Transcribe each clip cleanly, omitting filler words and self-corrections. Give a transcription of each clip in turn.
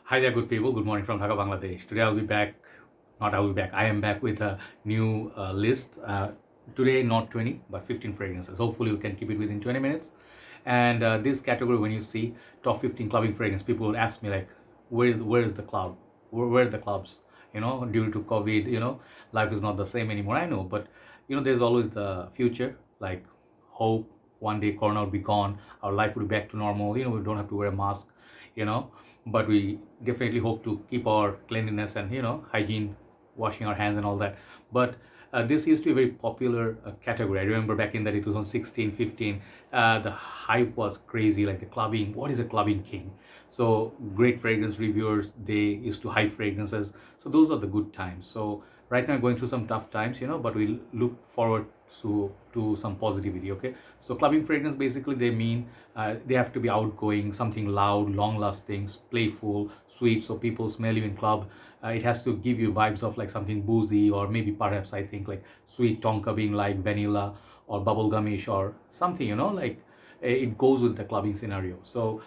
Hi there, good people. Good morning from Dhaka, Bangladesh. Today I'll be back. Not I'll be back. I am back with a new list. Today, not 20, but 15 fragrances. Hopefully, we can keep it within 20 minutes. And this category, when you see top 15 clubbing fragrance, people will ask me like, where is the club? Where are the clubs? Due to COVID, life is not the same anymore. I know, but there's always the future. Like hope one day Corona will be gone, our life will be back to normal. We don't have to wear a mask. You know but we definitely hope to keep our cleanliness and hygiene, washing our hands and all that. But this used to be a very popular category. I remember back in the 2016, 15, the hype was crazy, like the clubbing. What is a clubbing king? So great fragrance reviewers, they used to hype fragrances. So those are the good times. So right now going through some tough times, but we look forward to some positivity. Okay, so clubbing fragrance, basically they mean they have to be outgoing, something loud, long lasting, playful, sweet, so people smell you in club. It has to give you vibes of like something boozy, or maybe perhaps I think like sweet tonka being like vanilla or bubblegumish or something, like it goes with the clubbing scenario. So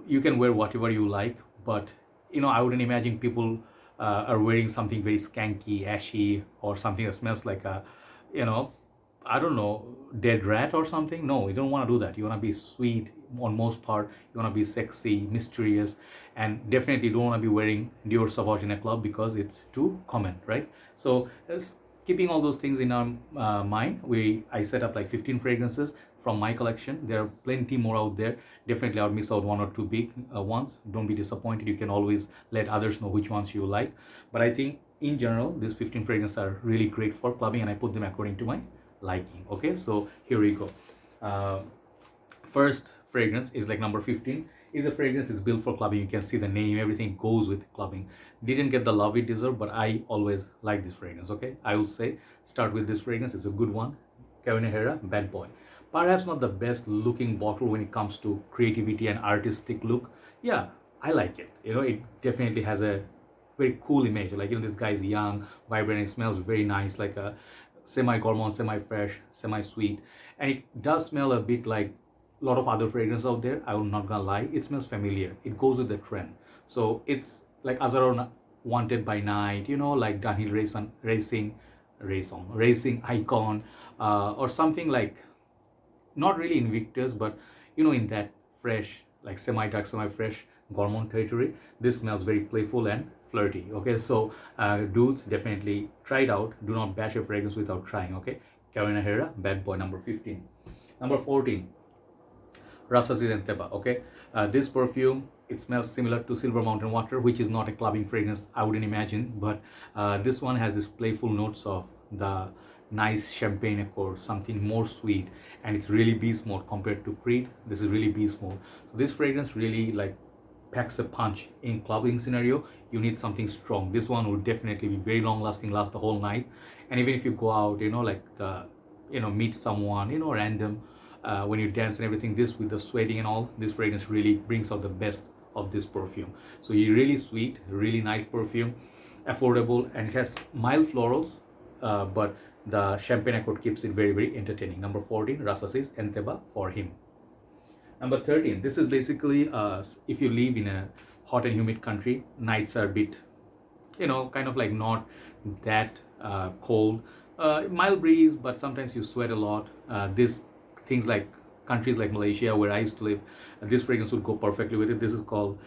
you can wear whatever you like, but I wouldn't imagine people are wearing something very skanky, ashy, or something that smells like a, you know, I don't know, dead rat or something. No, you don't want to do that. You want to be sweet on most part. You want to be sexy, mysterious, and definitely don't want to be wearing Dior Sauvage in a club because it's too common, right? So keeping all those things in our mind, I set up like 15 fragrances from my collection. There are plenty more out there. Definitely I'll miss out one or two big ones. Don't be disappointed. You can always let others know which ones you like. But I think in general, these 15 fragrances are really great for clubbing, and I put them according to my liking. Okay, so here we go. Uh, First fragrance is like number 15, is a fragrance. It's built for clubbing. You can see the name, everything goes with clubbing. Didn't get the love it deserved, but I always like this fragrance. Okay, I will say start with this fragrance. It's a good one. Herrera Bad Boy. Perhaps not the best looking bottle when it comes to creativity and artistic look. Yeah, I like it. It definitely has a very cool image. Like, this guy is young, vibrant, it smells very nice, like a semi gourmand, semi fresh, semi sweet. And it does smell a bit like a lot of other fragrances out there. I'm not gonna lie, it smells familiar. It goes with the trend. So it's like Azaron Wanted by Night, like downhill racing icon, or something like, not really Invictus, but in that fresh, like semi-dark, semi-fresh gourmand territory. This smells very playful and flirty. Okay, so dudes, definitely try it out. Do not bash a fragrance without trying. Okay, Herrera Bad Boy, number 15. Number 14, Rasasi Entebaa. Okay, this perfume, it smells similar to Silver Mountain Water, which is not a clubbing fragrance, I wouldn't imagine, but this one has this playful notes of the nice champagne accord, something more sweet, and it's really beast mode compared to Creed. This is really beast mode. So this fragrance really like packs a punch. In clubbing scenario, you need something strong. This one will definitely be very long lasting, last the whole night. And even if you go out, like the meet someone, random, when you dance and everything, this with the sweating and all, this fragrance really brings out the best of this perfume. So it's really sweet, really nice perfume, affordable, and it has mild florals, but the champagne accord keeps it very, very entertaining. Number 14, Rasasi Entebaa For Him. Number 13, this is basically, if you live in a hot and humid country, nights are a bit, kind of like not that cold. Mild breeze, but sometimes you sweat a lot. This things like countries like Malaysia, where I used to live, this fragrance would go perfectly with it. This is called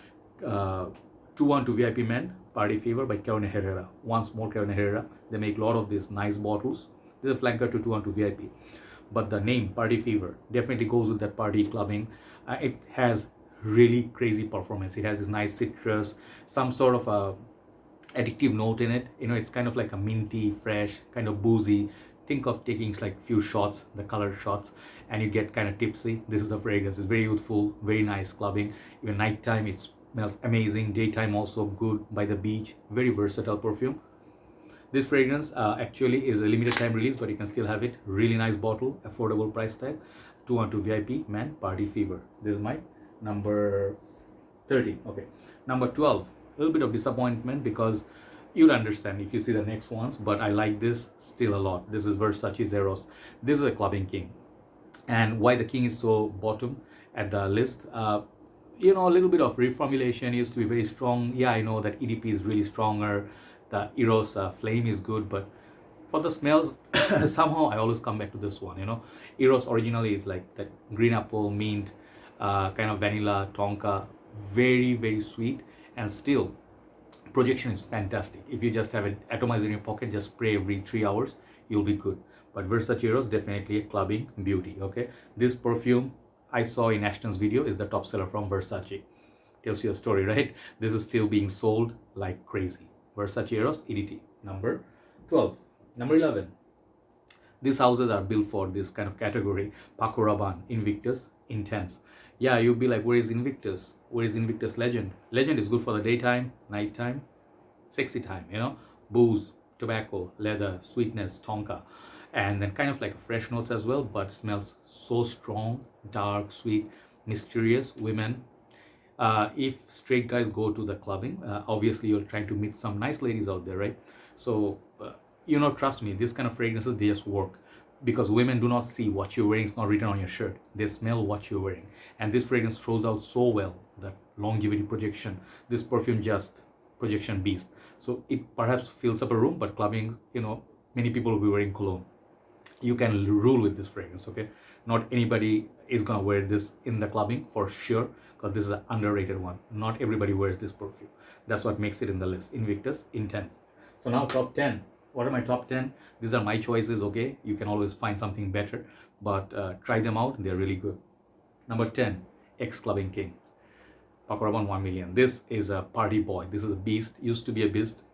212 VIP Men Party Fever by Herrera. Once more, Herrera. They make a lot of these nice bottles. This is a flanker to 212 VIP. But the name Party Fever definitely goes with that party clubbing. It has really crazy performance. It has this nice citrus, some sort of a addictive note in it. It's kind of like a minty, fresh, kind of boozy. Think of taking like few shots, the colored shots, and you get kind of tipsy. This is the fragrance. It's very youthful, very nice clubbing. Even nighttime, it smells amazing. Daytime also good by the beach. Very versatile perfume. This fragrance actually is a limited time release, but you can still have it. Really nice bottle, affordable price tag. 212 VIP Man Party Fever. This is my number 13. Okay, number 12. A little bit of disappointment because you'll understand if you see the next ones, but I like this still a lot. This is Versace The Eros. This is a clubbing king. And why the king is so bottom at the list, you know, a little bit of reformulation. Used to be very strong. Yeah, I know that EDP is really stronger. The Eros flame is good, but for the smells, somehow I always come back to this one. You know, Eros originally is like that green apple, mint, kind of vanilla, tonka, very very sweet, and still projection is fantastic. If you just have it atomized in your pocket, just spray every 3 hours, you'll be good. But Versace Eros definitely a clubbing beauty. Okay, this perfume I saw in Ashton's video is the top seller from Versace. Tells you a story, right? This is still being sold like crazy. Versace Eros EDT. Number 12. Number 11. These houses are built for this kind of category. Paco, Rabanne, Invictus, Intense. Yeah, you'll be like, where is Invictus? Where is Invictus Legend? Legend is good for the daytime, nighttime, sexy time, you know. Booze, tobacco, leather, sweetness, tonka. And then kind of like fresh notes as well, but smells so strong, dark, sweet, mysterious. Women, if straight guys go to the clubbing, obviously you're trying to meet some nice ladies out there, right? So you know, trust me, this kind of fragrances, they just work, because women do not see what you're wearing. It's not written on your shirt, they smell what you're wearing. And this fragrance throws out so well that longevity projection. This perfume just projection beast. So it perhaps fills up a room, but clubbing, you know, many people will be wearing cologne. You can rule with this fragrance. Okay, not anybody is gonna wear this in the clubbing for sure, because this is an underrated one. Not everybody wears this perfume. That's what makes it in the list. Invictus Intense. So now top 10. What are my top 10? These are my choices. Okay, you can always find something better, but try them out, they're really good. Number 10, Ex Clubbing King, Paco Rabanne 1 million. This is a party boy. This is a beast. Used to be a beast,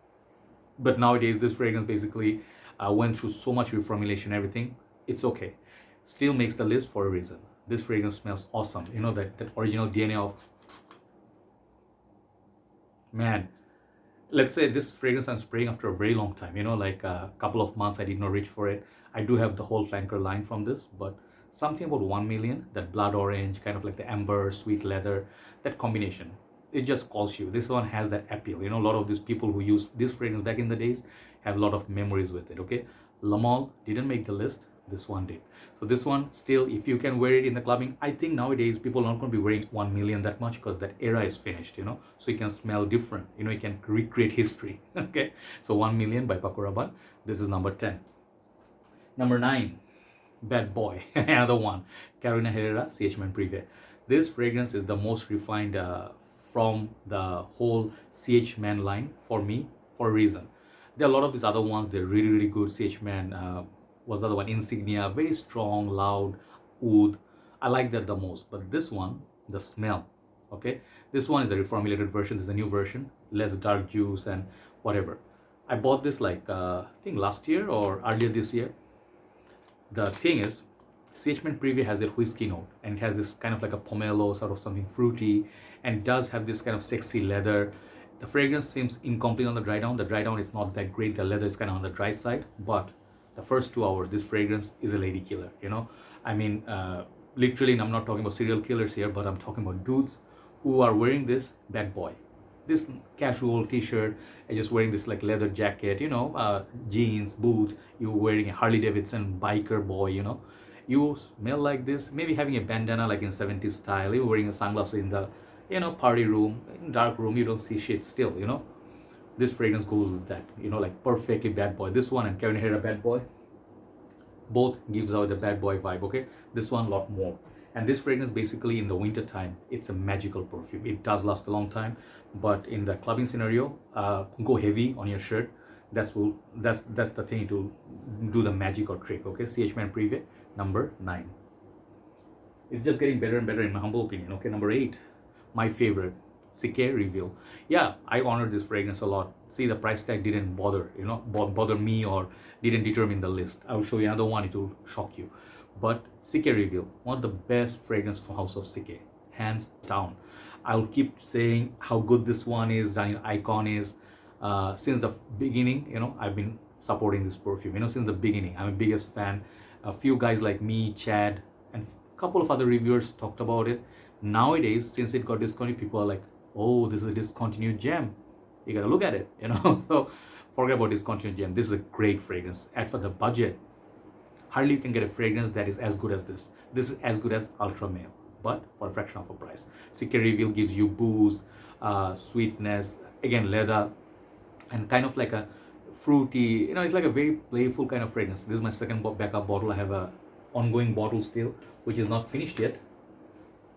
but nowadays this fragrance basically went through so much reformulation, everything. It's okay, still makes the list for a reason. This fragrance smells awesome. You know, that original DNA of, man, let's say this fragrance I'm spraying after a very long time, you know, like a couple of months I did not reach for it. I do have the whole flanker line from this, but something about 1 million, that blood orange, kind of like the amber, sweet leather, that combination, it just calls you. This one has that appeal. You know, a lot of these people who used this fragrance back in the days have a lot of memories with it. Okay, Lamal didn't make the list, this one did. So this one still, if you can wear it in the clubbing, I think nowadays people are not going to be wearing 1 million that much, because that era is finished, you know. So you can smell different, you know, you can recreate history. Okay, so 1 million by Paco Rabanne. This is number 10. Number 9, Bad Boy, another one, Carolina Herrera Men Prive. This fragrance is the most refined from the whole Men line for me, for a reason. There are a lot of these other ones, they're really really good. Men was the other one, Insignia, very strong, loud, oud. I like that the most. But this one, the smell, okay, this one is a reformulated version. This is a new version, less dark juice and whatever. I bought this like I think last year or earlier this year. The thing is, Men Prive has that whiskey note, and it has this kind of like a pomelo, sort of something fruity, and does have this kind of sexy leather. The fragrance seems incomplete on the dry down. The dry down is not that great. The leather is kind of on the dry side, but the first 2 hours, this fragrance is a lady killer. You know, I mean, literally, and I'm not talking about serial killers here, but I'm talking about dudes who are wearing this bad boy, this casual t-shirt, and just wearing this like leather jacket, you know, jeans, boots. You're wearing a Harley Davidson biker boy, you know. You smell like this, maybe having a bandana like in 70s style. You're wearing a sunglasses in the, you know, party room, in dark room, you don't see shit still, you know. This fragrance goes with that, you know, like perfectly bad boy. This one and Herrera Bad Boy, both gives out the bad boy vibe. Okay, this one a lot more. And this fragrance basically in the winter time, it's a magical perfume. It does last a long time, but in the clubbing scenario, go heavy on your shirt. That's the thing to do the magic or trick. Okay, Men Prive, number 9. It's just getting better and better in my humble opinion. Okay, number 8, my favorite, CK Reveal. Yeah, I honored this fragrance a lot. See, the price tag didn't bother, you know, bother me or didn't determine the list. I will show you another one, it will shock you. But CK Reveal, one of the best fragrance from House of CK, hands down. I'll keep saying how good this one is, Daniel Icon is. Since the beginning, you know, I've been supporting this perfume, you know, since the beginning. I'm a biggest fan. A few guys like me, Chad, and a couple of other reviewers talked about it. Nowadays, since it got discontinued, people are like, oh, this is a discontinued gem. You gotta look at it, you know. So forget about discontinued gem. This is a great fragrance. And for the budget, hardly you can get a fragrance that is as good as this. This is as good as Ultra Male. but for a fraction of a price. Secret Reveal gives you booze, sweetness, again leather, and kind of like a fruity, it's like a very playful kind of fragrance. This is my second backup bottle. I have a ongoing bottle still, which is not finished yet,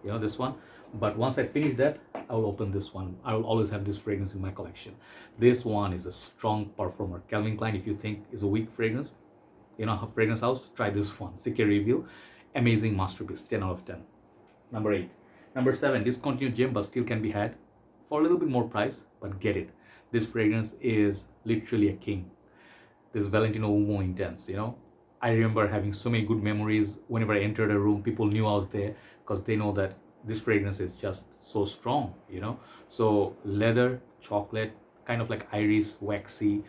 this one. But once I finish that, I will open this one. I will always have this fragrance in my collection. This one is a strong perfumer. Calvin Klein, if you think is a weak fragrance, fragrance house, try this one. Secret Reveal, amazing masterpiece, 10 out of 10. Number 8. Number 7, discontinued gem, but still can be had for a little bit more price, but get it. This fragrance is literally a king. This Valentino Uomo Intense, I remember having so many good memories. Whenever I entered a room, people knew I was there because they know that this fragrance is just so strong, So leather, chocolate, kind of like iris, waxy,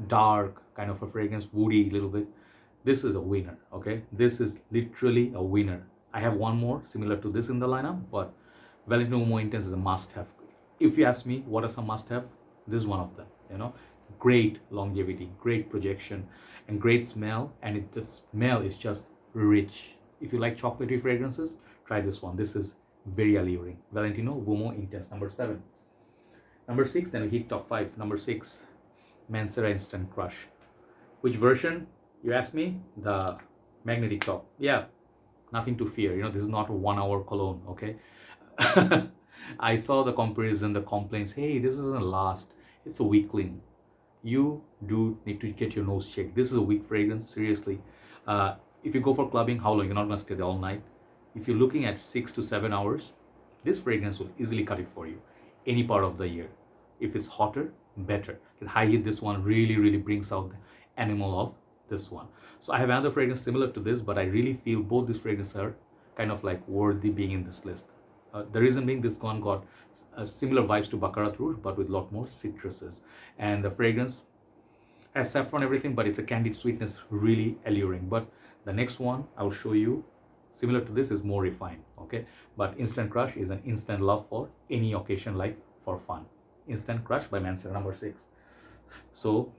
dark kind of a fragrance, woody a little bit. This is a winner, okay? This is literally a winner. I have one more similar to this in the lineup, but Valentino Uomo Intense is a must-have. If you ask me what are some must-have, this is one of them, Great longevity, great projection, and great smell, and the smell is just rich. If you like chocolatey fragrances, try this one. This is very alluring. Valentino Uomo Intense, number 7. Number 6, then we hit top 5. Number 6, Mancera Instant Crush. Which version? You ask me? The magnetic top. Yeah, nothing to fear. This is not a 1 hour cologne, okay? I saw the comparison, the complaints. Hey, this doesn't last. It's a weakling. You do need to get your nose checked. This is a weak fragrance, seriously. If you go for clubbing, how long? You're not going to stay there all night. If you're looking at 6 to 7 hours, this fragrance will easily cut it for you. Any part of the year. If it's hotter, better. The high heat, this one really, really brings out the animal of this one. So I have another fragrance similar to this, but I really feel both these fragrances are kind of like worthy being in this list. The reason being, this one got similar vibes to Baccarat Rouge, but with a lot more citruses. And the fragrance has saffron everything, but it's a candied sweetness, really alluring. But the next one I will show you, similar to this, is more refined, okay? But Instant Crush is an instant love for any occasion, like for fun. Instant Crush by Mancera, number 6. So,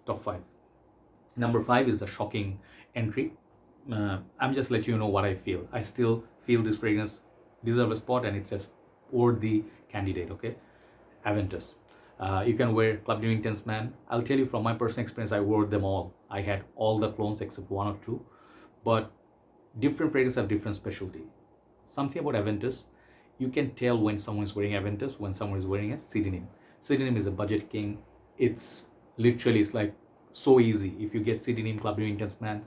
top 5. Number 5 is the shocking entry. I'm just letting you know what I feel. I still feel this fragrance deserve a spot, and it's a worthy candidate, okay? Aventus. You can wear Club New Intense Man. I'll tell you from my personal experience, I wore them all. I had all the clones except 1 or 2, but different fragrances have different specialty. Something about Aventus, you can tell when someone is wearing Aventus, when someone is wearing a pseudonym. Pseudonym is a budget king. It's literally, it's like so easy. If you get pseudonym Club New Intense Man,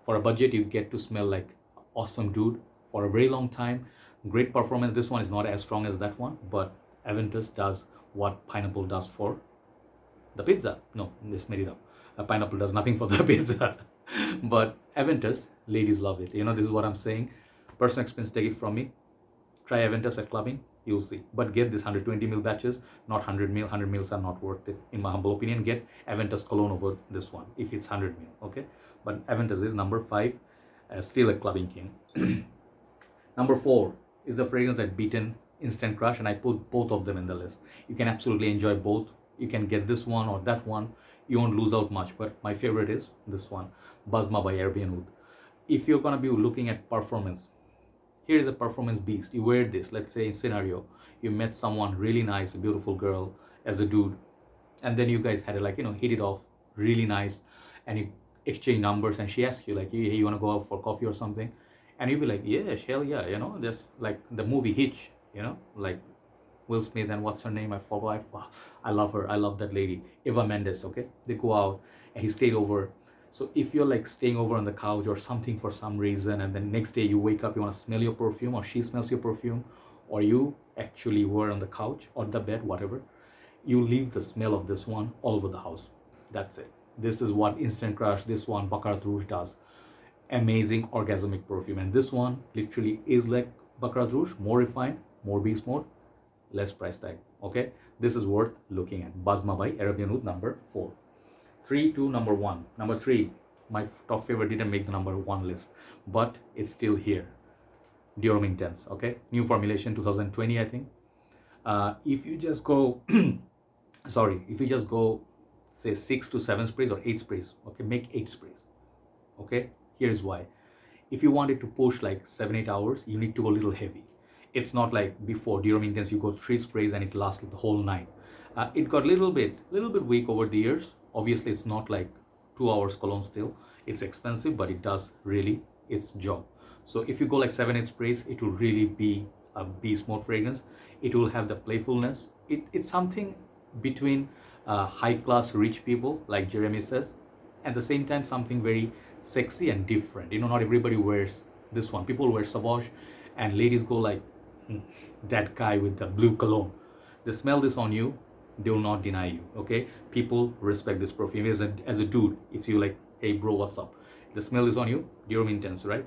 for a budget, you get to smell like awesome dude for a very long time. Great performance. This one is not as strong as that one, but Aventus does what pineapple does for the pizza. No, just made it up. Pineapple does nothing for the pizza. But Aventus, ladies love it. This is what I'm saying. Personal experience, take it from me. Try Aventus at clubbing, you'll see. But get this 120 ml batches, not 100 ml. 100 mils are not worth it, in my humble opinion. Get Aventus cologne over this one if it's 100 ml, okay? But Aventus is number 5, still a clubbing king. Number 4 is the fragrance that beaten Instant Crush, and I put both of them in the list. You can absolutely enjoy both. You can get this one or that one. You won't lose out much, but my favorite is this one, Bussma by Arabian Oud. If you're gonna be looking at performance, here is a performance beast. You wear this, let's say in scenario, you met someone really nice, a beautiful girl as a dude, and then you guys had to hit it off really nice, and you exchange numbers, and she asks you like, hey, you wanna go out for coffee or something? And you'll be like, yeah, hell yeah, just like the movie Hitch, like Will Smith and what's her name? I forgot. I love her. I love that lady. Eva Mendes, okay? They go out and he stayed over. So if you're like staying over on the couch or something for some reason, and then next day you wake up, you want to smell your perfume, or she smells your perfume, or you actually were on the couch or the bed, whatever, you leave the smell of this one all over the house. That's it. This is what Instant Crush, this one, Baccarat Rouge does. Amazing orgasmic perfume. And this one literally is like Baccarat Rouge, more refined, more beast mode, less price tag, okay? This is worth looking at. Bussma by Arabian Oud, number 4. 3 to number 1. Number 3, my top favorite didn't make the number 1 list, but it's still here. Dior Homme Intense, okay? New formulation, 2020, I think. If you just go, say 6 to 7 sprays or 8 sprays, okay? Make 8 sprays, okay? Here's why. If you want it to push like 7-8 hours, you need to go a little heavy. It's not like before Dior Homme Intense, you go 3 sprays and it lasts the whole night. It got a little bit weak over the years. Obviously, it's not like 2 hours cologne still. It's expensive, but it does really its job. So if you go like 7-8 sprays, it will really be a beast mode fragrance. It will have the playfulness. It's something between high class rich people, like Jeremy says, at the same time something very sexy and different. You know, not everybody wears this one. People wear Sauvage, and ladies go like, that guy with the blue cologne. They smell this on you, they will not deny you. Okay, people respect this perfume. As a dude, if you like, hey bro, what's up, the smell is on you, Dior Homme Intense, right?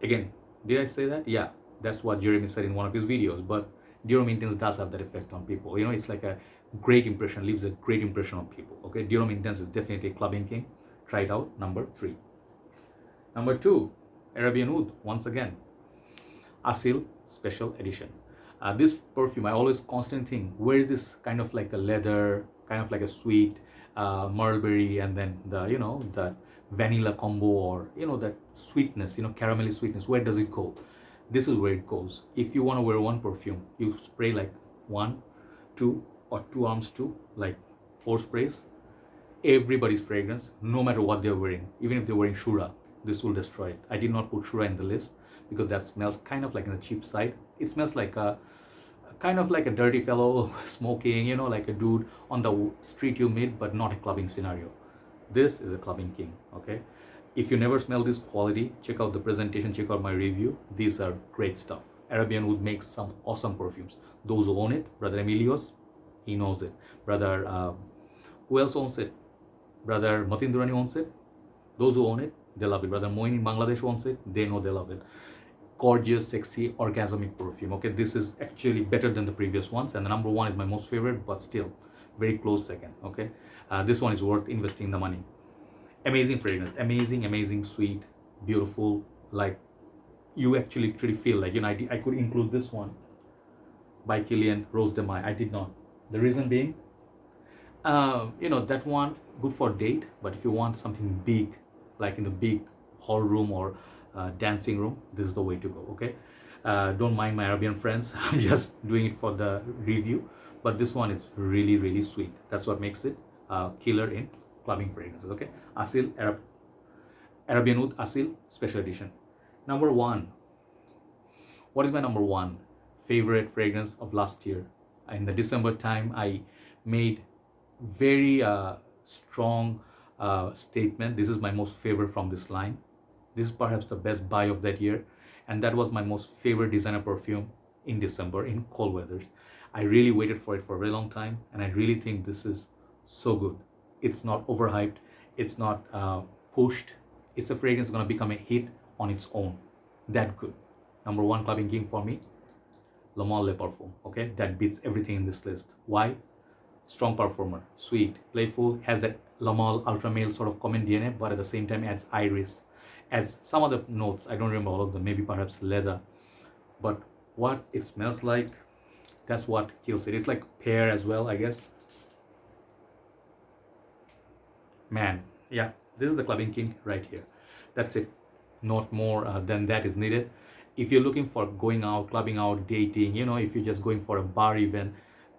Again, did I say that? Yeah, that's what Jeremy said in one of his videos. But Dior Homme Intense does have that effect on people. You know, it's like a great impression, leaves a great impression on people. Okay, Dior Homme Intense is definitely a clubbing king. Try it out. Number 3. Number 2, Arabian Oud, once again. Aseel Special Edition. This perfume, I always constantly think, where is this kind of like the leather, kind of like a sweet mulberry, and then the, you know, the vanilla combo, or, you know, that sweetness, you know, caramelly sweetness, where does it go? This is where it goes. If you want to wear one perfume, you spray like 1, 2, or 2 arms too, like 4 sprays. Everybody's fragrance, no matter what they're wearing, even if they're wearing Shura, this will destroy it. I did not put Shura in the list because that smells kind of like on the cheap side. It smells like a kind of like a dirty fellow smoking, you know, like a dude on the street you meet, but not a clubbing scenario. This is a clubbing king. Okay, if you never smell this quality, check out the presentation, check out my review. These are great stuff. Arabian Oud makes some awesome perfumes. Those who own it, brother Emilios, he knows it. Brother who else owns it? Brother Matin Durrani owns it. Those who own it, they love it. Brother Moin in Bangladesh owns it. They know they love it. Gorgeous, sexy, orgasmic perfume. Okay, this is actually better than the previous ones, and the number 1 is my most favorite, but still very close second. Okay, this one is worth investing the money. Amazing fragrance, amazing, sweet, beautiful. Like, you actually literally feel like, you know, I could include this one by Kilian Rose de Mai. I did not. The reason being, you know, that one good for date, but if you want something big, like in the big hall room or dancing room, this is the way to go. Okay, don't mind my Arabian friends. I'm just doing it for the review, but this one is really sweet. That's what makes it killer in clubbing fragrances. Okay, Aseel Arabian Oud Aseel Special Edition. Number 1. What is my number 1 favorite fragrance of last year? In the December time, I made very strong statement. This is my most favorite from this line. This is perhaps the best buy of that year, and that was my most favorite designer perfume in December in cold weathers. I really waited for it for a very long time, and I really think this is so good. It's not overhyped, it's not pushed. It's a fragrance going to become a hit on its own. That good. Number 1 clubbing king for me, Le Male Le Parfum. Okay, that beats everything in this list. Why? Strong performer, sweet, playful, has that Le Male ultra male sort of common DNA, but at the same time adds iris, adds some other notes. I don't remember all of them, maybe perhaps leather, but what it smells like, that's what kills it. It's like pear as well, I guess. Man, yeah, this is the clubbing king right here. That's it. Not more than that is needed. If you're looking for going out, clubbing out, dating, you know, if you're just going for a bar event,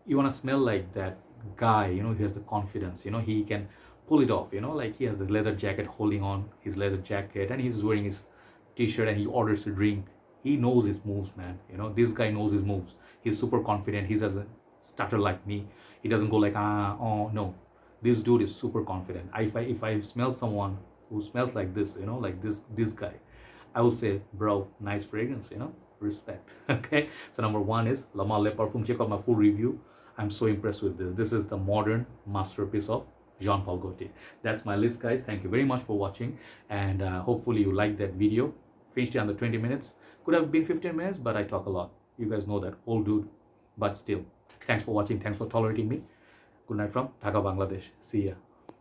you want to smell like that guy, you know, he has the confidence, you know, he can pull it off, you know, like he has the leather jacket, holding on his leather jacket, and he's wearing his t-shirt, and he orders a drink. He knows his moves, man. You know, this guy knows his moves. He's super confident. He doesn't stutter like me. He doesn't go like, oh, no. This dude is super confident. If I smell someone who smells like this, you know, like this guy, I will say, bro, nice fragrance, you know, respect. Okay, so number 1 is Le Male Le Parfum. Check out my full review. I'm so impressed with this. This is the modern masterpiece of Jean-Paul Gaultier. That's my list, guys. Thank you very much for watching, and hopefully you liked that video. Finished it under 20 minutes. Could have been 15 minutes, but I talk a lot. You guys know that, old dude, but still. Thanks for watching. Thanks for tolerating me. Good night from Dhaka, Bangladesh. See ya.